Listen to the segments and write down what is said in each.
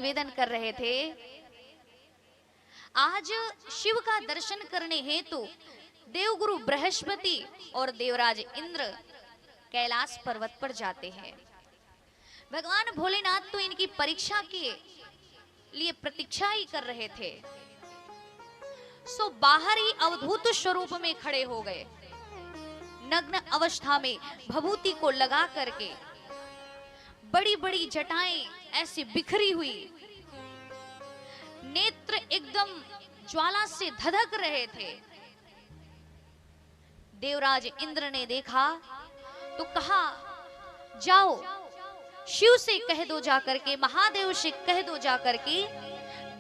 निवेदन कर रहे थे। आज शिव का दर्शन करने हेतु देवगुरु बृहस्पति और देवराज इंद्र कैलाश पर्वत पर जाते हैं। भगवान भोलेनाथ तो इनकी परीक्षा के लिए प्रतीक्षा ही कर रहे थे। सो बाहर ही अवधूत स्वरूप में खड़े हो गए, नग्न अवस्था में भभूति को लगा करके, बड़ी बड़ी जटाएं ऐसी बिखरी हुई, नेत्र एकदम ज्वाला से धधक रहे थे। देवराज इंद्र ने देखा तो कहा, जाओ शिव से कह दो जाकर के, महादेव से कह दो जाकर के,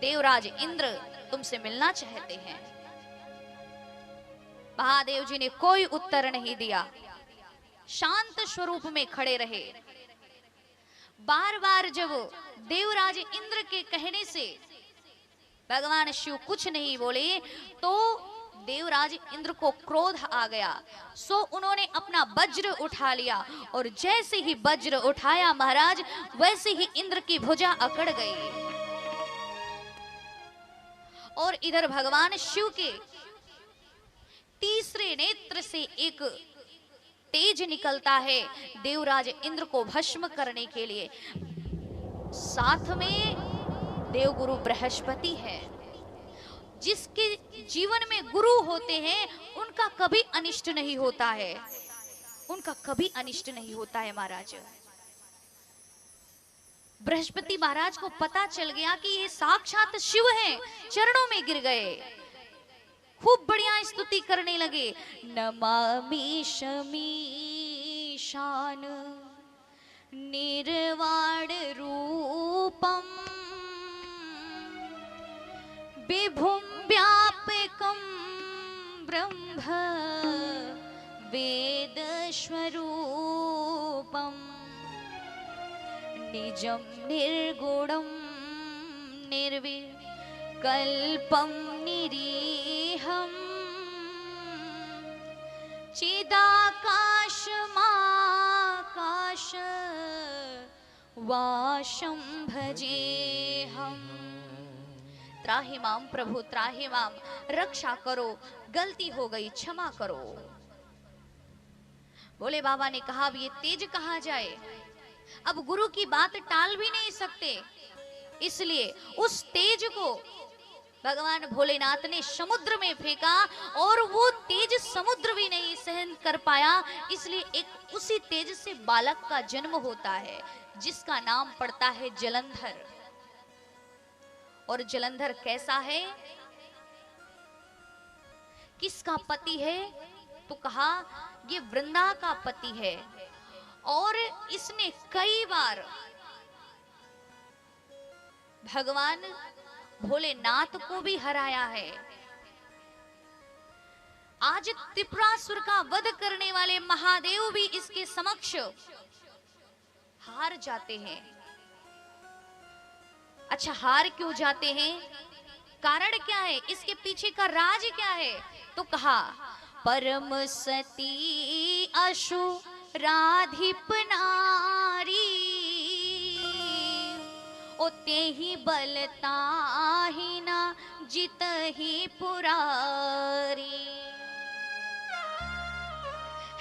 देवराज इंद्र तुमसे मिलना चाहते हैं। महादेव जी ने कोई उत्तर नहीं दिया, शांत स्वरूप में खड़े रहे। बार बार जब देवराज इंद्र के कहने से भगवान शिव कुछ नहीं बोले तो देवराज इंद्र को क्रोध आ गया। सो उन्होंने अपना वज्र उठा लिया और जैसे ही वज्र उठाया महाराज, वैसे ही इंद्र की भुजा अकड़ गई। और इधर भगवान शिव के तीसरे नेत्र से एक तेज निकलता है देवराज इंद्र को भस्म करने के लिए। साथ में देवगुरु बृहस्पति है। जिसके जीवन में गुरु होते हैं उनका कभी अनिष्ट नहीं होता है, उनका कभी अनिष्ट नहीं होता है महाराज। बृहस्पति महाराज को पता चल गया कि ये साक्षात शिव हैं, चरणों में गिर गए, खूब बढ़िया स्तुति करने लगे। नमामि शमीशान निर्वाण रूपम विभुं व्यापकं ब्रह्म वेद स्वरूपम निजं निर्गुणं निर्विकल्पं निरीहं चिदाकाशमाकाश वाशं भजेहम्। त्राहि माम प्रभु त्राहि माम, रक्षा करो, गलती हो गई क्षमा करो। भोले बाबा ने कहा, अब ये तेज कहाँ जाए, अब गुरु की बात टाल भी नहीं सकते, इसलिए उस तेज को भगवान भोलेनाथ ने समुद्र में फेंका और वो तेज समुद्र भी नहीं सहन कर पाया। इसलिए एक उसी तेज से बालक का जन्म होता है जिसका नाम पड़ता है जलंधर। और जलंधर कैसा है, किसका पति है, तो कहा ये वृंदा का पति है। और इसने कई बार भगवान भोलेनाथ को भी हराया है। आज त्रिपुरासुर का वध करने वाले महादेव भी इसके समक्ष हार जाते हैं। अच्छा, हार क्यों जाते हैं, कारण क्या है, इसके पीछे का राज क्या है, तो कहा परम सती असुराधिप नारी ओते ही बलता ही ना जित ही पुरारी।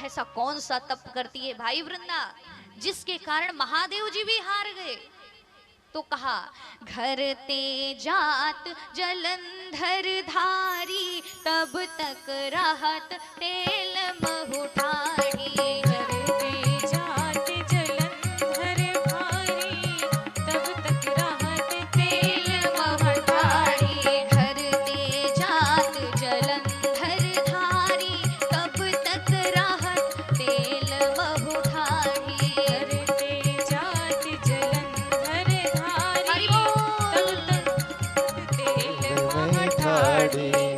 ऐसा कौन सा तप करती है भाई वृंदा जिसके कारण महादेव जी भी हार गए। तो कहा घर ते जात जलंधर धारी तब तक रहत तेल महुठारी। घर ते जात जलंधर धारी तब तक रहत तेल महुठारी। घर ते जात जलंधर धारी तब तक रहत तेल महुठारी। घर ते जात जलंधर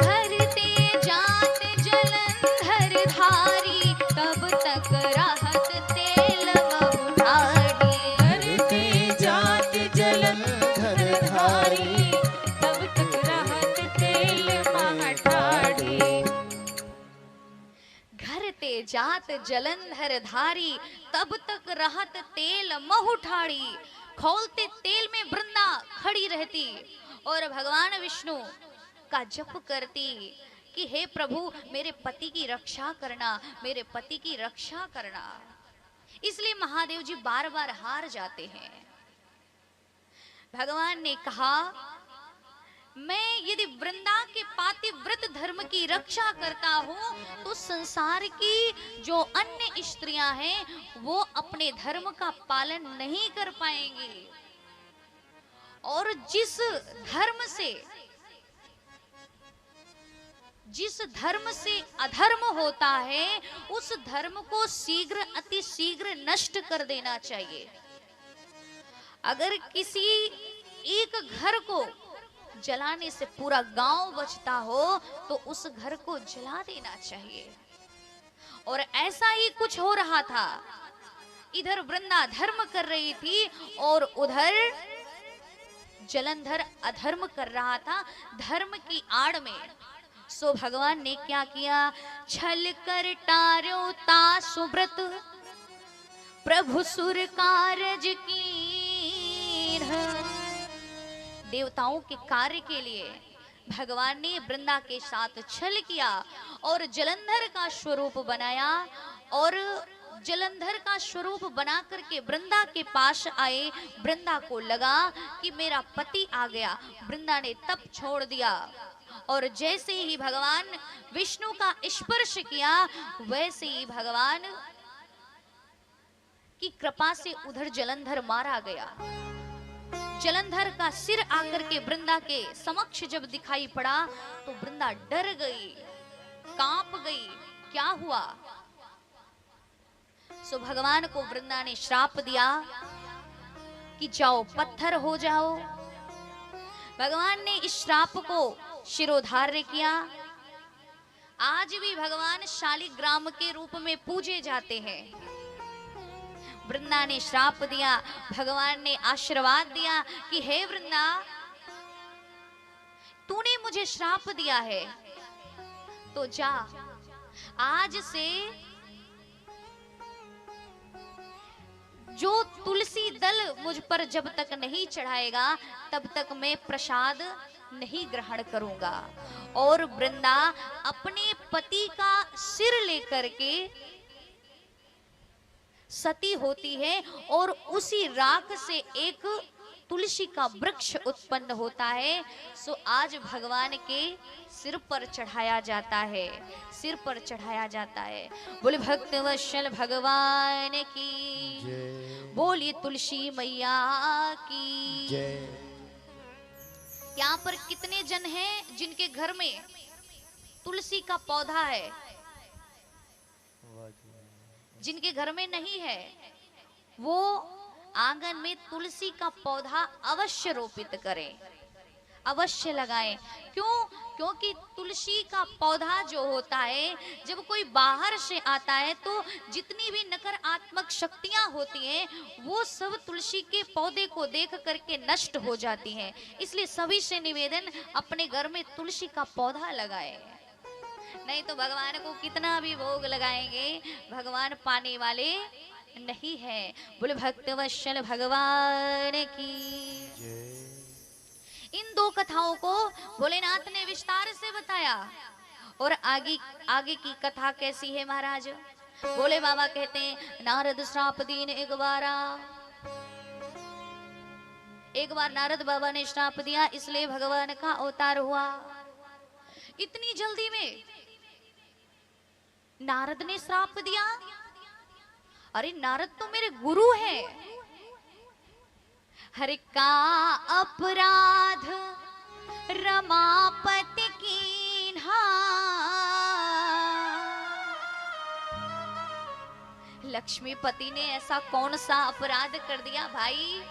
घर ते जात जलंधर धारी तब तक रहत तेल महुठारी। घर ते जात जलंधर धारी तब तक रहत तेल महुठारी। घर ते जात जलंधर धारी तब तक रहत तेल महुठारी। खौलते तेल में वृंदा खड़ी रहती और भगवान विष्णु का जप करती कि हे प्रभु मेरे पति की रक्षा करना, मेरे पति की रक्षा करना। इसलिए महादेव जी बार बार हार जाते हैं। भगवान ने कहा मैं यदि वृंदा के पातिव्रत धर्म की रक्षा करता हूं तो संसार की जो अन्य स्त्रियां हैं वो अपने धर्म का पालन नहीं कर पाएंगी। और जिस धर्म से अधर्म होता है उस धर्म को शीघ्र अति शीघ्र नष्ट कर देना चाहिए। अगर किसी एक घर को जलाने से पूरा गांव बचता हो तो उस घर को जला देना चाहिए। और ऐसा ही कुछ हो रहा था। इधर वृंदा धर्म कर रही थी और उधर जलंधर अधर्म कर रहा था धर्म की आड़ में। सो भगवान ने क्या किया, छल कर टार्यो ता सुब्रत प्रभु सुर कारज की। देवताओं के कार्य के लिए भगवान ने वृंदा के साथ छल किया और जलंधर का स्वरूप बनाया। और जलंधर का स्वरूप बना करके वृंदा के पास आए। वृंदा को लगा कि मेरा पति आ गया। वृंदा ने तप छोड़ दिया और जैसे ही भगवान विष्णु का स्पर्श किया वैसे ही भगवान की कृपा से उधर जलंधर मारा गया। जलंधर का सिर आकर के वृंदा के समक्ष जब दिखाई पड़ा तो वृंदा डर गई, कांप गई, क्या हुआ। सो भगवान को वृंदा ने श्राप दिया कि जाओ पत्थर हो जाओ। भगवान ने इस श्राप को शिरोधार्य किया। आज भी भगवान शालिग्राम के रूप में पूजे जाते हैं। वृंदा ने श्राप दिया, भगवान ने आशीर्वाद दिया कि हे वृंदा तूने मुझे श्राप दिया है तो जा, आज से जो तुलसी दल मुझ पर जब तक नहीं चढ़ाएगा तब तक मैं प्रसाद नहीं ग्रहण करूंगा। और वृंदा अपने पति का सिर लेकर के सती होती है और उसी राख से एक तुलसी का वृक्ष उत्पन्न होता है। सो आज भगवान के सिर पर चढ़ाया जाता है, सिर पर चढ़ाया जाता है। बोले भक्तवत्सल भगवान की, बोलिए तुलसी मैया की। यहाँ पर कितने जन हैं जिनके घर में तुलसी का पौधा है? जिनके घर में नहीं है वो आंगन में तुलसी का पौधा अवश्य रोपित करें, अवश्य लगाएं। क्यों? क्योंकि तुलसी का पौधा जो होता है जब कोई बाहर से आता है तो जितनी भी नकारात्मक शक्तियां होती हैं वो सब तुलसी के पौधे को देख करके नष्ट हो जाती हैं। इसलिए सभी से निवेदन अपने घर में तुलसी का पौधा लगाएं। नहीं तो भगवान को कितना भी भोग लगाएंगे भगवान पाने वाले नहीं है। बोले भक्तवत्सल भगवान की। इन दो कथाओं को भोलेनाथ ने विस्तार से बताया। और आगे की कथा कैसी है महाराज? भोले बाबा कहते हैं नारद श्राप दीन एक बार नारद बाबा ने श्राप दिया, इसलिए भगवान का अवतार हुआ। इतनी जल्दी में नारद ने श्राप दिया? अरे नारद तो मेरे गुरु हैं। हर का अपराध रमापति कीन्हा, लक्ष्मीपति ने ऐसा कौन सा अपराध कर दिया भाई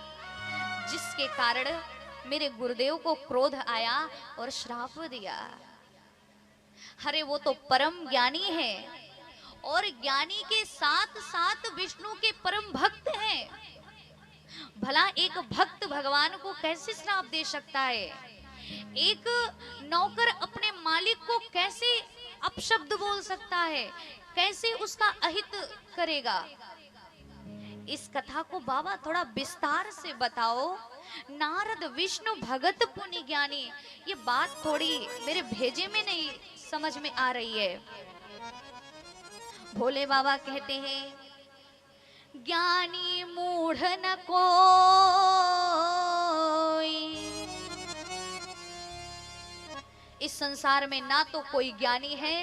जिसके कारण मेरे गुरुदेव को क्रोध आया और श्राप दिया? अरे वो तो परम ज्ञानी है और ज्ञानी के साथ साथ विष्णु के परम भक्त हैं। भला एक भक्त भगवान को कैसे श्राप दे सकता है? एक नौकर अपने मालिक को कैसे अपशब्द बोल सकता है? कैसे उसका अहित करेगा? इस कथा को बाबा थोड़ा विस्तार से बताओ। नारद विष्णु भगत पुनि ज्ञानी, ये बात थोड़ी मेरे भेजे में नहीं समझ में आ रही है। भोले बाबा कहते हैं, ज्ञानी मूढ़ न कोई, इस संसार में ना तो कोई ज्ञानी है